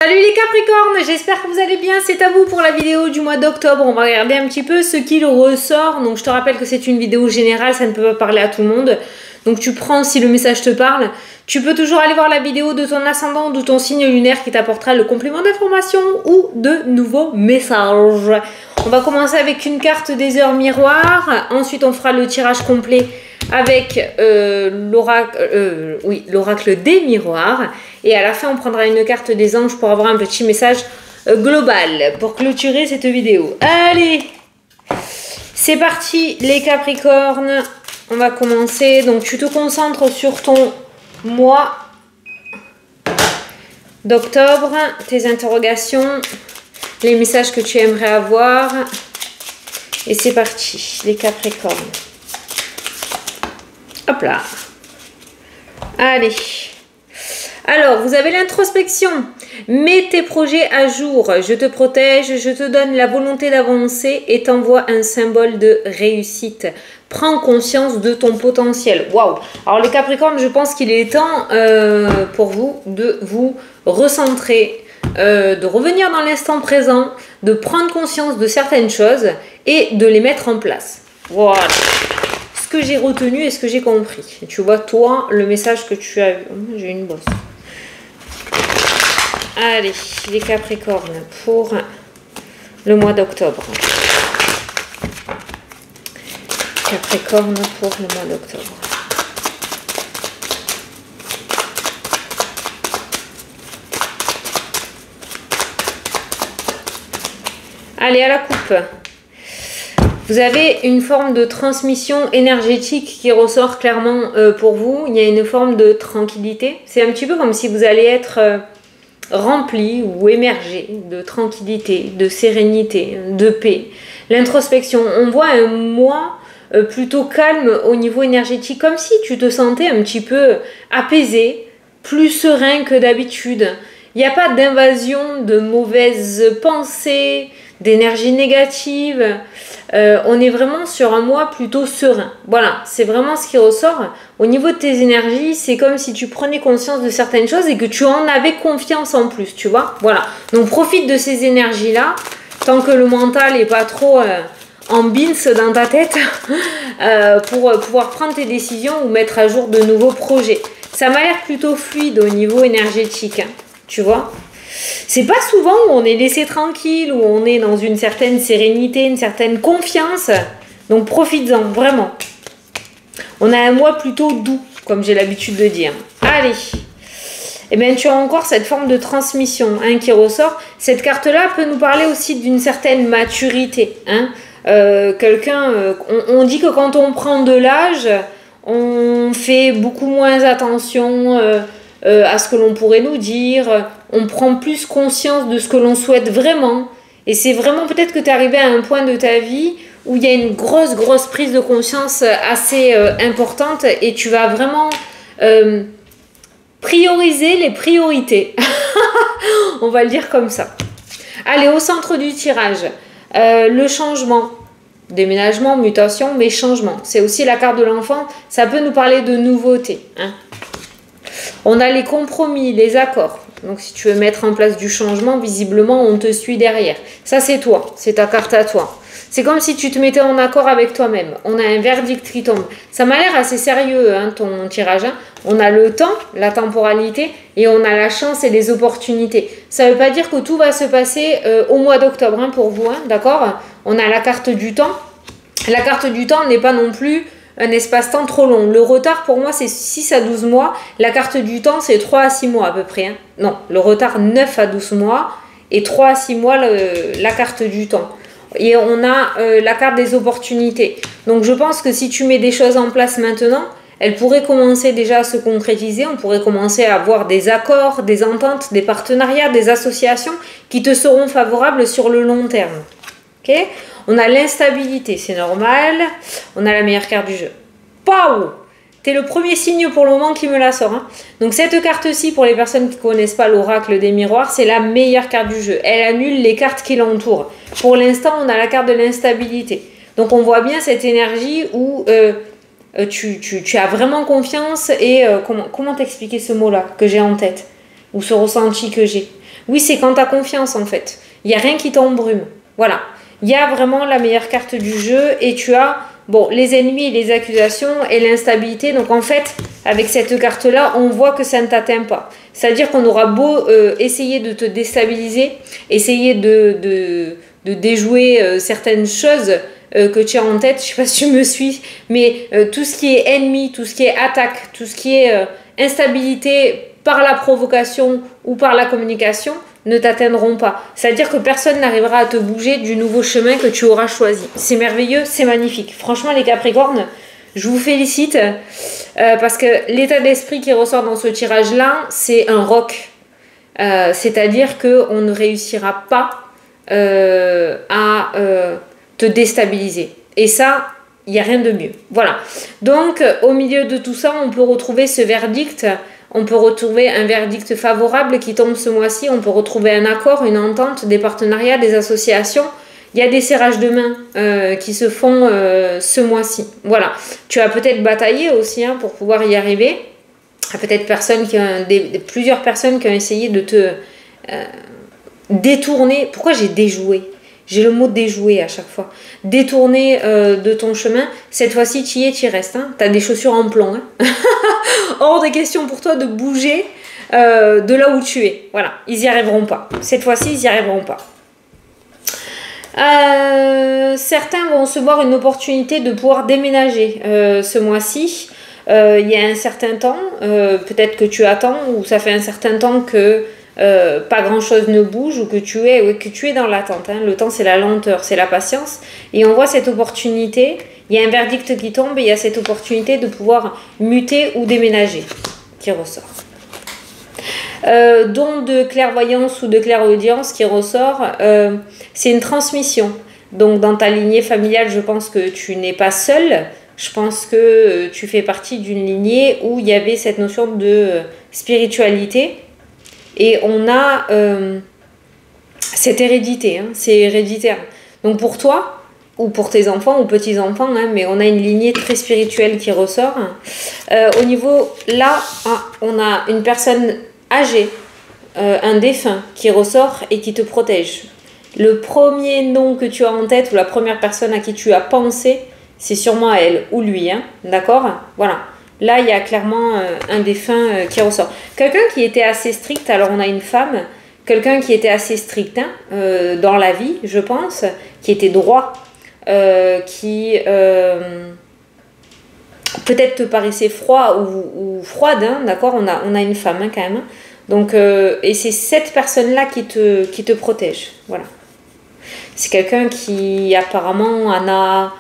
Salut les Capricornes, j'espère que vous allez bien, c'est à vous pour la vidéo du mois d'octobre. On va regarder un petit peu ce qu'il ressort. Donc je te rappelle que c'est une vidéo générale, ça ne peut pas parler à tout le monde. Donc tu prends si le message te parle. Tu peux toujours aller voir la vidéo de ton ascendant ou de ton signe lunaire qui t'apportera le complément d'information ou de nouveaux messages. On va commencer avec une carte des heures miroirs. Ensuite on fera le tirage complet avec l'oracle des miroirs. Et à la fin, on prendra une carte des anges pour avoir un petit message global pour clôturer cette vidéo. Allez, c'est parti les Capricornes. On va commencer. Donc, tu te concentres sur ton mois d'octobre, tes interrogations, les messages que tu aimerais avoir. Et c'est parti, les Capricornes. Hop là. Allez. Alors, vous avez l'introspection. Mets tes projets à jour. Je te protège, je te donne la volonté d'avancer et t'envoie un symbole de réussite. Prends conscience de ton potentiel. Waouh! Alors, les Capricornes, je pense qu'il est temps pour vous de vous recentrer, de revenir dans l'instant présent, de prendre conscience de certaines choses et de les mettre en place. Voilà. Ce que j'ai retenu et ce que j'ai compris. Et tu vois, toi, le message que tu as vu. J'ai une bosse. Allez, les Capricornes, pour le mois d'octobre. Capricorne pour le mois d'octobre. Allez, à la coupe. Vous avez une forme de transmission énergétique qui ressort clairement pour vous. Il y a une forme de tranquillité. C'est un petit peu comme si vous allez être rempli ou émergé de tranquillité, de sérénité, de paix. L'introspection, on voit un mois plutôt calme au niveau énergétique, comme si tu te sentais un petit peu apaisé, plus serein que d'habitude. Il n'y a pas d'invasion de mauvaises pensées, d'énergie négative. On est vraiment sur un mois plutôt serein. Voilà, c'est vraiment ce qui ressort. Au niveau de tes énergies, c'est comme si tu prenais conscience de certaines choses et que tu en avais confiance en plus, tu vois. Voilà, donc profite de ces énergies-là, tant que le mental n'est pas trop en bins dans ta tête, pour pouvoir prendre tes décisions ou mettre à jour de nouveaux projets. Ça m'a l'air plutôt fluide au niveau énergétique, hein, tu vois. C'est pas souvent où on est laissé tranquille, où on est dans une certaine sérénité, une certaine confiance. Donc profites-en, vraiment. On a un mois plutôt doux, comme j'ai l'habitude de dire. Allez. Eh bien, tu as encore cette forme de transmission hein, qui ressort. Cette carte-là peut nous parler aussi d'une certaine maturité. Hein. On dit que quand on prend de l'âge, on fait beaucoup moins attention à ce que l'on pourrait nous dire. On prend plus conscience de ce que l'on souhaite vraiment. Et c'est vraiment peut-être que tu es arrivé à un point de ta vie où il y a une grosse prise de conscience assez importante et tu vas vraiment prioriser les priorités. On va le dire comme ça. Allez, au centre du tirage, le changement. Déménagement, mutation, mais changement. C'est aussi la carte de l'enfant. Ça peut nous parler de nouveauté. Hein. On a les compromis, les accords. Donc, si tu veux mettre en place du changement, visiblement, on te suit derrière. Ça, c'est toi. C'est ta carte à toi. C'est comme si tu te mettais en accord avec toi-même. On a un verdict qui tombe. Ça m'a l'air assez sérieux, hein, ton tirage. Hein. On a le temps, la temporalité, et on a la chance et les opportunités. Ça ne veut pas dire que tout va se passer au mois d'octobre hein, pour vous. Hein, d'accord ? On a la carte du temps. La carte du temps n'est pas non plus un espace-temps trop long. Le retard, pour moi, c'est 6 à 12 mois. La carte du temps, c'est 3 à 6 mois à peu près. Hein. Non, le retard, 9 à 12 mois. Et 3 à 6 mois, la carte du temps. Et on a la carte des opportunités. Donc, je pense que si tu mets des choses en place maintenant, elles pourraient commencer déjà à se concrétiser. On pourrait commencer à avoir des accords, des ententes, des partenariats, des associations qui te seront favorables sur le long terme. Ok ? On a l'instabilité, c'est normal. On a la meilleure carte du jeu. Pau! T'es le premier signe pour le moment qui me la sort. Hein. Donc cette carte-ci, pour les personnes qui ne connaissent pas l'oracle des miroirs, c'est la meilleure carte du jeu. Elle annule les cartes qui l'entourent. Pour l'instant, on a la carte de l'instabilité. Donc on voit bien cette énergie où tu as vraiment confiance et comment t'expliquer ce mot-là que j'ai en tête ou ce ressenti que j'ai. Oui, c'est quand tu as confiance en fait. Il n'y a rien qui t'embrume. Voilà. Il y a vraiment la meilleure carte du jeu et tu as bon, les ennemis, les accusations et l'instabilité. Donc en fait, avec cette carte-là, on voit que ça ne t'atteint pas. C'est-à-dire qu'on aura beau essayer de te déstabiliser, essayer de déjouer certaines choses que tu as en tête. Je ne sais pas si tu me suis, mais tout ce qui est ennemi, tout ce qui est attaque, tout ce qui est instabilité par la provocation ou par la communication ne t'atteindront pas. C'est-à-dire que personne n'arrivera à te bouger du nouveau chemin que tu auras choisi. C'est merveilleux, c'est magnifique. Franchement, les Capricornes, je vous félicite parce que l'état d'esprit qui ressort dans ce tirage-là, c'est un roc. C'est-à-dire qu'on ne réussira pas à te déstabiliser. Et ça, il n'y a rien de mieux. Voilà. Donc, au milieu de tout ça, on peut retrouver ce verdict. On peut retrouver un verdict favorable qui tombe ce mois-ci. On peut retrouver un accord, une entente, des partenariats, des associations. Il y a des serrages de main qui se font ce mois-ci. Voilà. Tu as peut-être bataillé aussi hein, pour pouvoir y arriver. Il y a peut-être plusieurs personnes qui ont essayé de te détourner. Pourquoi j'ai déjoué ? J'ai le mot déjouer à chaque fois. Détourner de ton chemin. Cette fois-ci, tu y es, tu y restes. Hein. Tu as des chaussures en plomb. Hein. Hors de question pour toi de bouger de là où tu es. Voilà, ils n'y arriveront pas. Cette fois-ci, ils n'y arriveront pas. Certains vont se voir une opportunité de pouvoir déménager ce mois-ci. Il y a un certain temps, peut-être que tu attends, ou ça fait un certain temps que pas grand-chose ne bouge, ou que tu es dans l'attente. Hein. Le temps, c'est la lenteur, c'est la patience. Et on voit cette opportunité. Il y a un verdict qui tombe et il y a cette opportunité de pouvoir muter ou déménager qui ressort. Don de clairvoyance ou de clairaudience qui ressort, c'est une transmission. Donc dans ta lignée familiale, je pense que tu n'es pas seul. Je pense que tu fais partie d'une lignée où il y avait cette notion de spiritualité. Et on a cette hérédité, hein, c'est héréditaire. Donc pour toi, ou pour tes enfants ou petits-enfants, hein, mais on a une lignée très spirituelle qui ressort. Au niveau, là, on a une personne âgée, un défunt qui ressort et qui te protège. Le premier nom que tu as en tête ou la première personne à qui tu as pensé, c'est sûrement à elle ou lui, hein, d'accord ? Voilà. Là, il y a clairement un défunt qui ressort. Quelqu'un qui était assez strict, alors on a une femme, quelqu'un qui était assez strict hein, dans la vie, je pense, qui était droit, qui peut-être te paraissait froid ou froide, hein, d'accord, on a une femme hein, quand même. Donc, et c'est cette personne-là qui te protège. Voilà. C'est quelqu'un qui apparemment en a...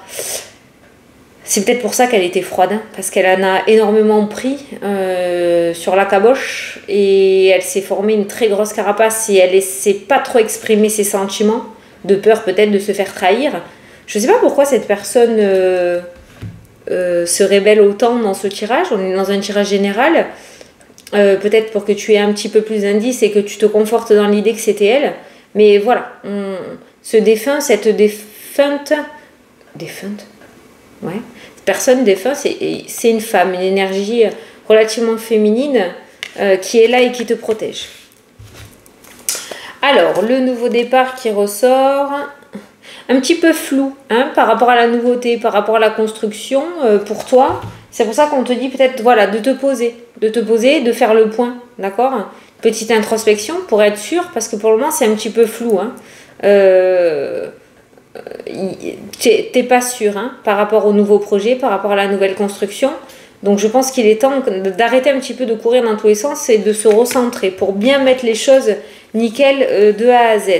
C'est peut-être pour ça qu'elle était froide, hein, parce qu'elle en a énormément pris sur la caboche et elle s'est formée une très grosse carapace et elle ne sait pas trop exprimer ses sentiments, de peur peut-être de se faire trahir. Je ne sais pas pourquoi cette personne se révèle autant dans ce tirage. On est dans un tirage général. Peut-être pour que tu aies un petit peu plus d'indices et que tu te confortes dans l'idée que c'était elle. Mais voilà, ce défunt, cette défunte... Défunte ? Ouais. Cette personne défunte, c'est une femme, une énergie relativement féminine qui est là et qui te protège. Alors, le nouveau départ qui ressort... Un petit peu flou hein, par rapport à la nouveauté, par rapport à la construction pour toi. C'est pour ça qu'on te dit peut-être voilà, de te poser, de faire le point, d'accord ? Petite introspection pour être sûr, parce que pour le moment c'est un petit peu flou. Hein. T'es pas sûr hein, par rapport au nouveau projet, par rapport à la nouvelle construction. Donc je pense qu'il est temps d'arrêter un petit peu de courir dans tous les sens et de se recentrer pour bien mettre les choses nickel de A à Z.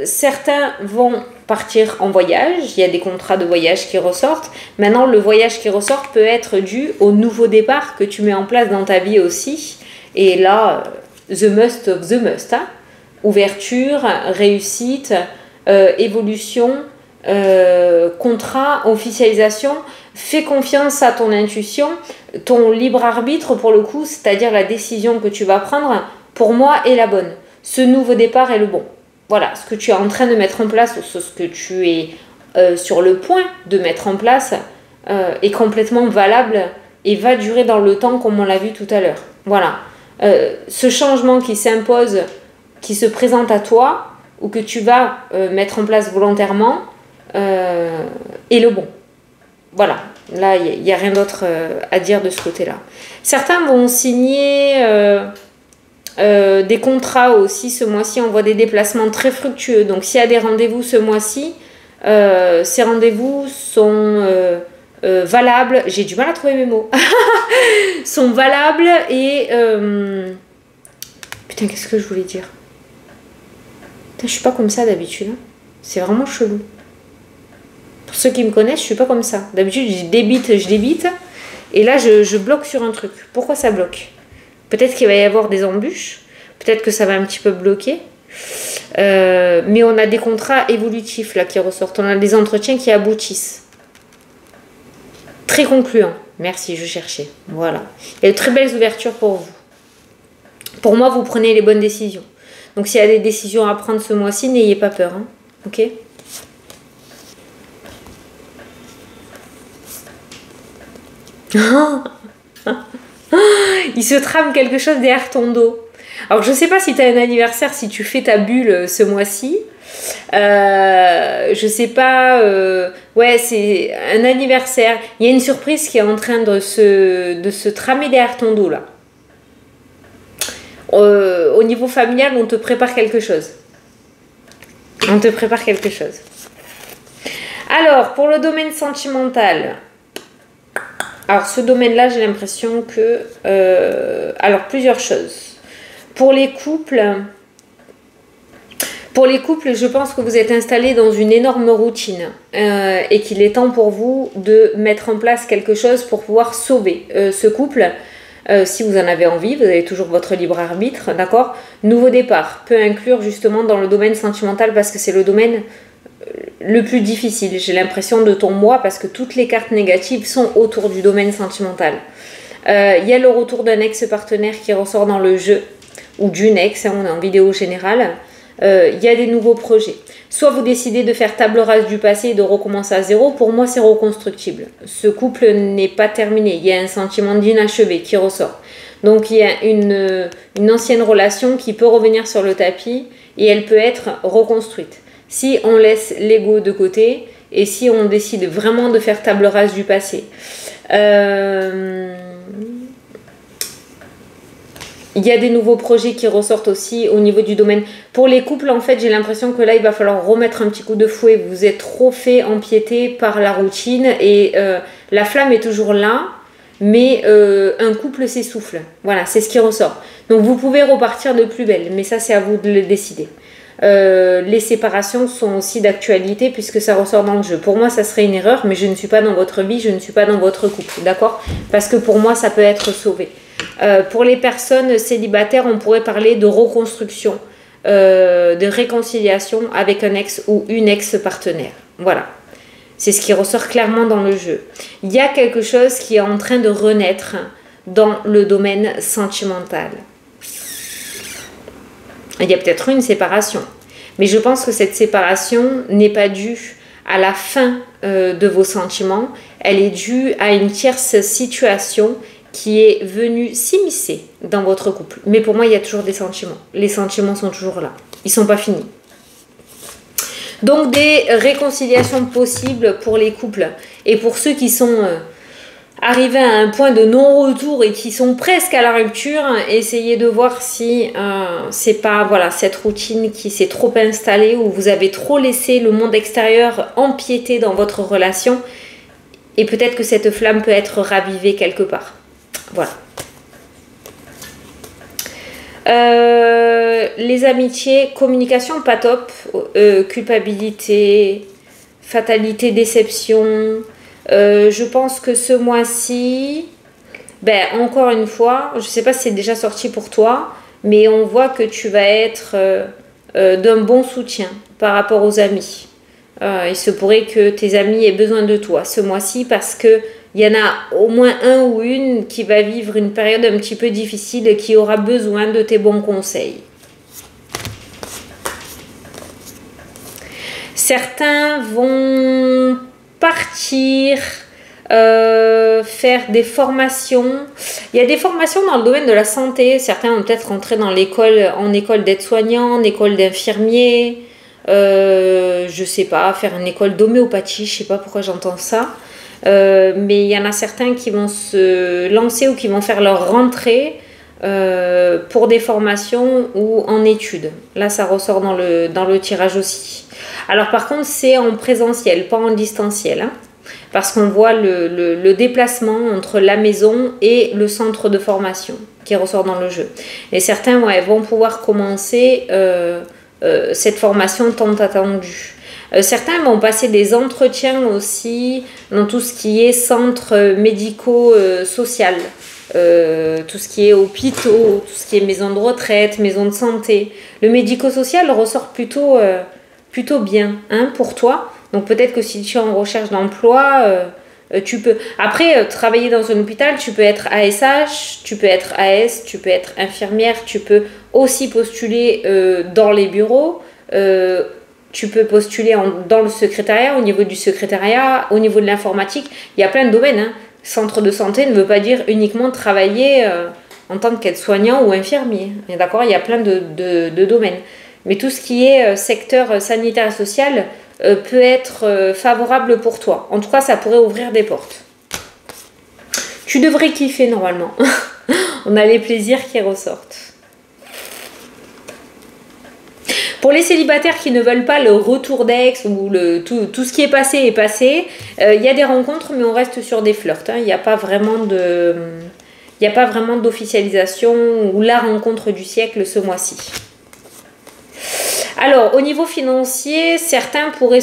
Certains vont partir en voyage, il y a des contrats de voyage qui ressortent. Maintenant, le voyage qui ressort peut être dû au nouveau départ que tu mets en place dans ta vie aussi. Et là, the must of the must. Hein. Ouverture, réussite, évolution, contrat, officialisation. Fais confiance à ton intuition, ton libre arbitre pour le coup, c'est-à-dire la décision que tu vas prendre, pour moi, est la bonne. Ce nouveau départ est le bon. Voilà, ce que tu es en train de mettre en place, ou ce que tu es sur le point de mettre en place, est complètement valable et va durer dans le temps comme on l'a vu tout à l'heure. Voilà, ce changement qui s'impose qui se présente à toi ou que tu vas mettre en place volontairement est le bon. Voilà, là, il n'y a rien d'autre à dire de ce côté-là. Certains vont signer des contrats aussi ce mois-ci. On voit des déplacements très fructueux. Donc, s'il y a des rendez-vous ce mois-ci, ces rendez-vous sont valables. J'ai du mal à trouver mes mots. Sont valables et... Putain, qu'est-ce que je voulais dire? Putain, je suis pas comme ça d'habitude. Hein. C'est vraiment chelou. Pour ceux qui me connaissent, je suis pas comme ça. D'habitude, je débite. Et là, je bloque sur un truc. Pourquoi ça bloque? Peut-être qu'il va y avoir des embûches. Peut-être que ça va un petit peu bloquer. Mais on a des contrats évolutifs là qui ressortent. On a des entretiens qui aboutissent. Très concluants. Merci, je cherchais. Voilà. Il y a de très belles ouvertures pour vous. Pour moi, vous prenez les bonnes décisions. Donc, s'il y a des décisions à prendre ce mois-ci, n'ayez pas peur. Hein. Ok? Il se trame quelque chose derrière ton dos. Alors, je sais pas si tu as un anniversaire, si tu fais ta bulle ce mois-ci. Je sais pas. Ouais, c'est un anniversaire. Il y a une surprise qui est en train de se tramer derrière ton dos, là. Au niveau familial, on te prépare quelque chose. On te prépare quelque chose. Alors, pour le domaine sentimental... Alors, ce domaine-là, j'ai l'impression que... alors, plusieurs choses. Pour les couples, je pense que vous êtes installés dans une énorme routine et qu'il est temps pour vous de mettre en place quelque chose pour pouvoir sauver ce couple. Si vous en avez envie, vous avez toujours votre libre arbitre, d'accord? Nouveau départ peut inclure justement dans le domaine sentimental parce que c'est le domaine... le plus difficile, j'ai l'impression de ton mois parce que toutes les cartes négatives sont autour du domaine sentimental. Il y a le retour d'un ex-partenaire qui ressort dans le jeu ou d'une ex, hein, on est en vidéo générale. Il y a des nouveaux projets. Soit vous décidez de faire table rase du passé et de recommencer à zéro. Pour moi, c'est reconstructible. Ce couple n'est pas terminé. Il y a un sentiment d'inachevé qui ressort. Donc, il y a une ancienne relation qui peut revenir sur le tapis et elle peut être reconstruite. Si on laisse l'ego de côté et si on décide vraiment de faire table rase du passé. Il y a des nouveaux projets qui ressortent aussi au niveau du domaine. Pour les couples, en fait, j'ai l'impression que là, il va falloir remettre un petit coup de fouet. Vous êtes trop fait empiéter par la routine et la flamme est toujours là, mais un couple s'essouffle. Voilà, c'est ce qui ressort. Donc, vous pouvez repartir de plus belle, mais ça, c'est à vous de le décider. Les séparations sont aussi d'actualité puisque ça ressort dans le jeu. Pour moi, ça serait une erreur, mais je ne suis pas dans votre vie, je ne suis pas dans votre couple, d'accord? Parce que pour moi, ça peut être sauvé. Pour les personnes célibataires, on pourrait parler de reconstruction, de réconciliation avec un ex ou une ex-partenaire. Voilà. C'est ce qui ressort clairement dans le jeu. Il y a quelque chose qui est en train de renaître dans le domaine sentimental. Il y a peut-être une séparation. Mais je pense que cette séparation n'est pas due à la fin de vos sentiments. Elle est due à une tierce situation qui est venue s'immiscer dans votre couple. Mais pour moi, il y a toujours des sentiments. Les sentiments sont toujours là. Ils ne sont pas finis. Donc, des réconciliations possibles pour les couples. Et pour ceux qui sont... arrivés à un point de non-retour et qui sont presque à la rupture, essayez de voir si c'est pas voilà, cette routine qui s'est trop installée ou vous avez trop laissé le monde extérieur empiéter dans votre relation et peut-être que cette flamme peut être ravivée quelque part. Voilà. Les amitiés, communication pas top, culpabilité, fatalité, déception... je pense que ce mois-ci, ben, encore une fois, je ne sais pas si c'est déjà sorti pour toi, mais on voit que tu vas être d'un bon soutien par rapport aux amis. Il se pourrait que tes amis aient besoin de toi ce mois-ci parce qu'il y en a au moins un ou une qui va vivre une période un petit peu difficile et qui aura besoin de tes bons conseils. Certains vont... partir, faire des formations. Il y a des formations dans le domaine de la santé. Certains vont peut-être rentrer dans l'école, en école d'aide-soignant, en école d'infirmier. Je sais pas, faire une école d'homéopathie. Je sais pas pourquoi j'entends ça. Mais il y en a certains qui vont se lancer ou qui vont faire leur rentrée pour des formations ou en études. Là, ça ressort dans le tirage aussi. Alors par contre, c'est en présentiel, pas en distanciel. Hein, parce qu'on voit le déplacement entre la maison et le centre de formation qui ressort dans le jeu. Et certains vont pouvoir commencer cette formation tant attendue. Certains vont passer des entretiens aussi dans tout ce qui est centre médico-social, tout ce qui est hôpitaux, tout ce qui est maison de retraite, maison de santé. Le médico-social ressort plutôt bien, hein, pour toi. Donc peut-être que si tu es en recherche d'emploi, tu peux... Après, travailler dans un hôpital, tu peux être ASH, tu peux être AS, tu peux être infirmière, tu peux aussi postuler dans les bureaux, tu peux postuler dans le secrétariat, au niveau du secrétariat, au niveau de l'informatique. Il y a plein de domaines. Hein. Centre de santé ne veut pas dire uniquement travailler en tant qu'aide-soignant ou infirmier. D'accord, il y a plein de domaines. Mais tout ce qui est secteur sanitaire et social peut être favorable pour toi. En tout cas, ça pourrait ouvrir des portes. Tu devrais kiffer normalement. On a les plaisirs qui ressortent. Pour les célibataires qui ne veulent pas le retour d'ex ou tout ce qui est passé, il y a des rencontres, mais on reste sur des flirts. Hein. Il n'y a pas vraiment d'officialisation ou la rencontre du siècle ce mois-ci. Alors, au niveau financier, certains pourraient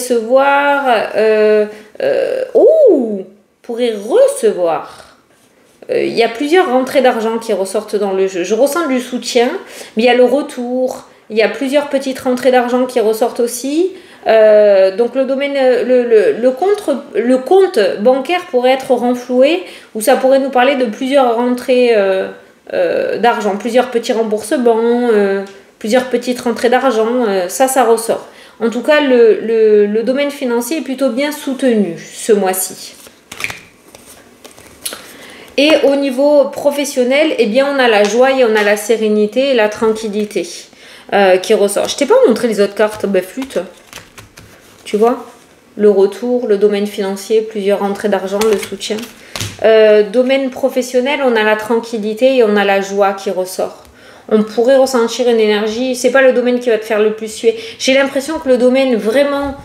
pourraient recevoir. Il y a plusieurs rentrées d'argent qui ressortent dans le jeu. Je ressens du soutien, mais il y a le retour. Il y a plusieurs petites rentrées d'argent qui ressortent aussi. Donc le domaine, le compte bancaire pourrait être renfloué, ou ça pourrait nous parler de plusieurs rentrées d'argent, plusieurs petits remboursements, plusieurs petites rentrées d'argent. Ça ressort. En tout cas, le domaine financier est plutôt bien soutenu ce mois-ci. Et au niveau professionnel, eh bien, on a la joie et on a la sérénité et la tranquillité. Qui ressort. Je t'ai pas montré les autres cartes, flûte. Tu vois, le retour, le domaine financier, plusieurs rentrées d'argent, le soutien. Domaine professionnel, on a la tranquillité et on a la joie qui ressort. On pourrait ressentir une énergie, c'est pas le domaine qui va te faire le plus suer. J'ai l'impression que le domaine vraiment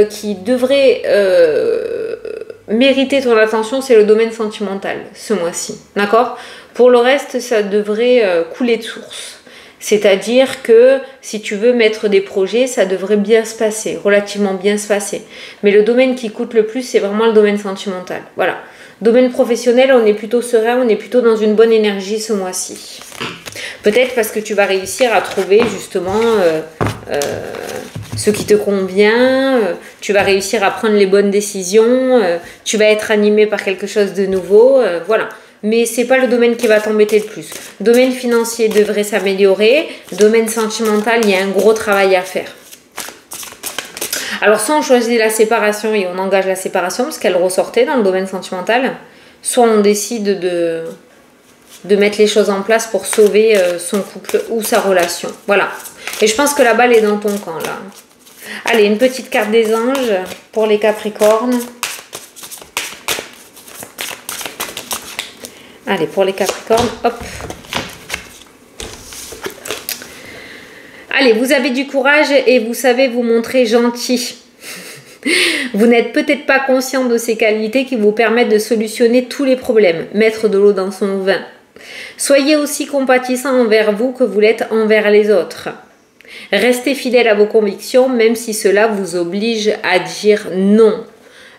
qui devrait mériter ton attention, c'est le domaine sentimental ce mois-ci. D'accord? Pour le reste, ça devrait couler de source. C'est-à-dire que si tu veux mettre des projets, ça devrait bien se passer, relativement bien se passer. Mais le domaine qui coûte le plus, c'est vraiment le domaine sentimental. Voilà. Domaine professionnel, on est plutôt serein, on est plutôt dans une bonne énergie ce mois-ci. Peut-être parce que tu vas réussir à trouver justement ce qui te convient, tu vas réussir à prendre les bonnes décisions, tu vas être animé par quelque chose de nouveau, voilà. Mais c'est pas le domaine qui va t'embêter le plus. Domaine financier devrait s'améliorer. Domaine sentimental, il y a un gros travail à faire. Alors, soit on choisit la séparation et on engage la séparation, parce qu'elle ressortait dans le domaine sentimental, soit on décide de mettre les choses en place pour sauver son couple ou sa relation. Voilà. Et je pense que la balle est dans ton camp, là. Allez, une petite carte des anges pour les Capricornes. Allez, pour les Capricornes, hop. Allez, vous avez du courage et vous savez vous montrer gentil. Vous n'êtes peut-être pas conscient de ces qualités qui vous permettent de solutionner tous les problèmes. Mettre de l'eau dans son vin. Soyez aussi compatissant envers vous que vous l'êtes envers les autres. Restez fidèle à vos convictions, même si cela vous oblige à dire non.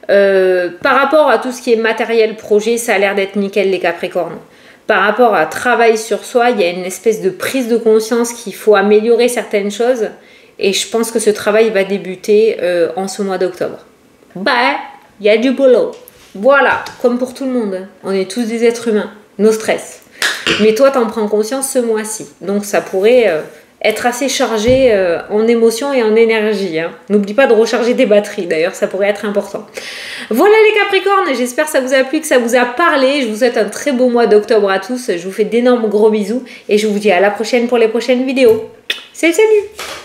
Par rapport à tout ce qui est matériel, projet, ça a l'air d'être nickel les Capricornes. Par rapport à travail sur soi, il y a une espèce de prise de conscience qu'il faut améliorer certaines choses. Et je pense que ce travail va débuter en ce mois d'octobre. Il y a du boulot. Voilà, comme pour tout le monde. On est tous des êtres humains. No stress. Mais toi, t'en prends conscience ce mois-ci. Donc ça pourrait être assez chargé en émotions et en énergie. Hein. N'oublie pas de recharger tes batteries, d'ailleurs, ça pourrait être important. Voilà les Capricornes, j'espère que ça vous a plu, que ça vous a parlé. Je vous souhaite un très beau mois d'octobre à tous. Je vous fais d'énormes gros bisous et je vous dis à la prochaine pour les prochaines vidéos. Salut, salut!